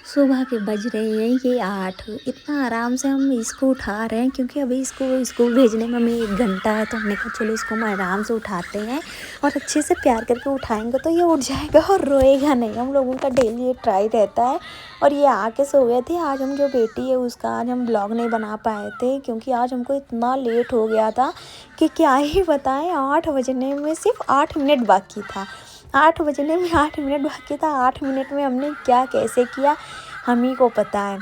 सुबह के बज रहे हैं ये 8। इतना आराम से हम इसको उठा रहे हैं क्योंकि अभी इसको स्कूल भेजने में हमें 1 घंटा है। तो हमने कहा चलो इसको हम आराम से उठाते हैं और अच्छे से प्यार करके उठाएंगे तो ये उठ जाएगा और रोएगा नहीं। हम लोगों का डेली ये ट्राई रहता है। और ये आके सो गए थे। आज हम जो बेटी है उसका आज हम ब्लॉग नहीं बना पाए थे क्योंकि आज हमको इतना लेट हो गया था कि क्या ही बताएं। 8 बजने में सिर्फ 8 मिनट बाकी था। 8 बजने में 8 मिनट बाकी था। 8 मिनट में हमने क्या कैसे किया हम ही को पता है।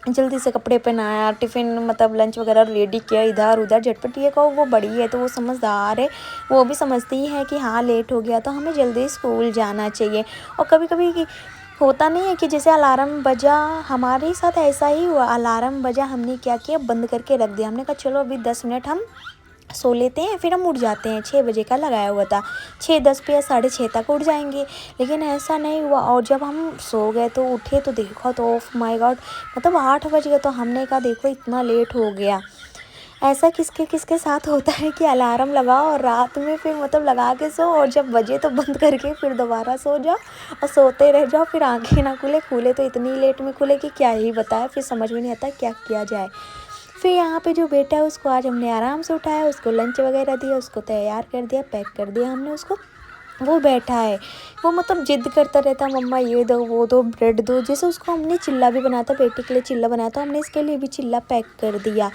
जल्दी से कपड़े पहनाया, टिफ़िन मतलब लंच वगैरह रेडी किया, इधर उधर झटपट। ये कहो वो बड़ी है तो वो समझदार है, वो भी समझती है कि हाँ लेट हो गया तो हमें जल्दी स्कूल जाना चाहिए। और कभी कभी होता नहीं है कि जैसे अलार्म बजा, हमारे साथ ऐसा ही हुआ। अलार्म बजा, हमने क्या किया बंद करके रख दिया। हमने कहा चलो अभी 10 मिनट हम सो लेते हैं फिर हम उठ जाते हैं। 6 बजे का लगाया हुआ था, 6:10 पे या 6:30 तक उठ जाएंगे। लेकिन ऐसा नहीं हुआ और जब हम सो गए तो उठे तो देखो तो ओह माय गॉड, मतलब 8 बज गए। तो हमने कहा देखो इतना लेट हो गया। ऐसा किसके किसके साथ होता है कि अलार्म लगाओ और रात में फिर मतलब लगा के सो और जब बजे तो बंद करके फिर दोबारा सो जाओ और सोते रह जाओ। फिर आंखें ना खुले तो इतनी लेट में खुले कि क्या ही बताए। फिर समझ में नहीं आता क्या किया जाए। फिर यहाँ पे जो बेटा है उसको आज हमने आराम से उठाया, उसको लंच वगैरह दिया, उसको तैयार कर दिया, पैक कर दिया हमने उसको। वो बैठा है, वो मतलब जिद करता रहता मम्मा ये दो वो दो ब्रेड दो। जैसे उसको हमने चिल्ला भी बनाया था, बेटे के लिए चिल्ला बनाया था, हमने इसके लिए भी चिल्ला पैक कर दिया।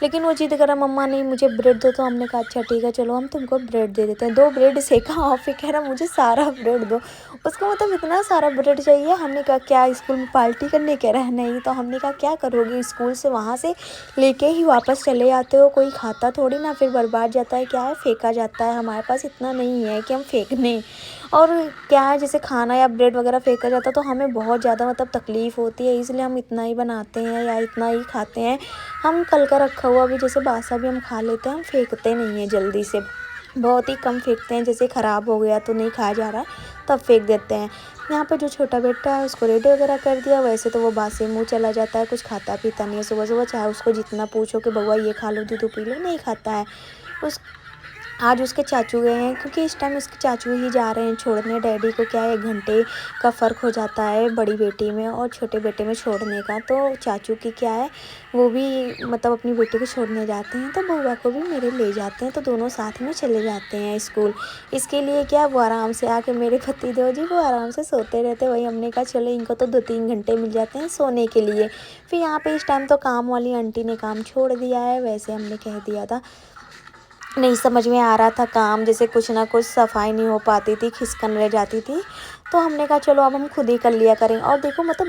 लेकिन वो जिद करा मम्मा नहीं मुझे ब्रेड दो। तो हमने कहा अच्छा ठीक है चलो हम तुमको ब्रेड दे देते हैं। 2 ब्रेड सेका और फिर कह रहा मुझे सारा ब्रेड दो। उसको मतलब इतना सारा ब्रेड चाहिए। हमने कहा क्या स्कूल में पार्टी करने, कह रहा है नहीं। तो हमने कहा क्या करोगे, स्कूल से वहाँ से लेके ही वापस चले आते हो, कोई खाता थोड़ी ना, फिर बर्बाद जाता है, क्या है फेंका जाता है। हमारे पास इतना नहीं है कि हम फेंकने। और क्या है जैसे खाना या ब्रेड वगैरह फेंका जाता तो हमें बहुत ज़्यादा मतलब तकलीफ़ होती है, इसलिए हम इतना ही बनाते हैं या इतना ही खाते हैं। हम कल का रखा हुआ भी जैसे बासा भी हम खा लेते हैं, हम फेंकते नहीं हैं जल्दी से, बहुत ही कम फेंकते हैं। जैसे ख़राब हो गया तो नहीं खाया जा रहा तब फेंक देते हैं। यहाँ पे जो छोटा बेटा है उसको रेडी वगैरह कर दिया। वैसे तो वो बासे मुँह चला जाता है, कुछ खाता पीता नहीं है सुबह सुबह। चाहे उसको जितना पूछो कि बउआ ये खा लो दूध पी लो, नहीं खाता है। उस आज उसके चाचू गए हैं क्योंकि इस टाइम उसके चाचू ही जा रहे हैं छोड़ने। डैडी को क्या है 1 घंटे का फ़र्क हो जाता है बड़ी बेटी में और छोटे बेटे में छोड़ने का। तो चाचू की क्या है वो भी मतलब अपनी बेटी को छोड़ने जाते हैं तो बउआ को भी मेरे ले जाते हैं। तो दोनों साथ में चले जाते हैं स्कूल। इसके लिए क्या वो आराम से आके मेरे पतिदेव जी वो आराम से सोते रहते। वही हमने कहा चलो इनको तो 2-3 घंटे मिल जाते हैं सोने के लिए। फिर यहाँ पे इस टाइम तो काम वाली आंटी ने काम छोड़ दिया है। वैसे हमने कह दिया था, नहीं समझ में आ रहा था काम, जैसे कुछ ना कुछ सफाई नहीं हो पाती थी, खिसकन रह जाती थी। तो हमने कहा चलो अब हम खुद ही कर लिया करें। और देखो मतलब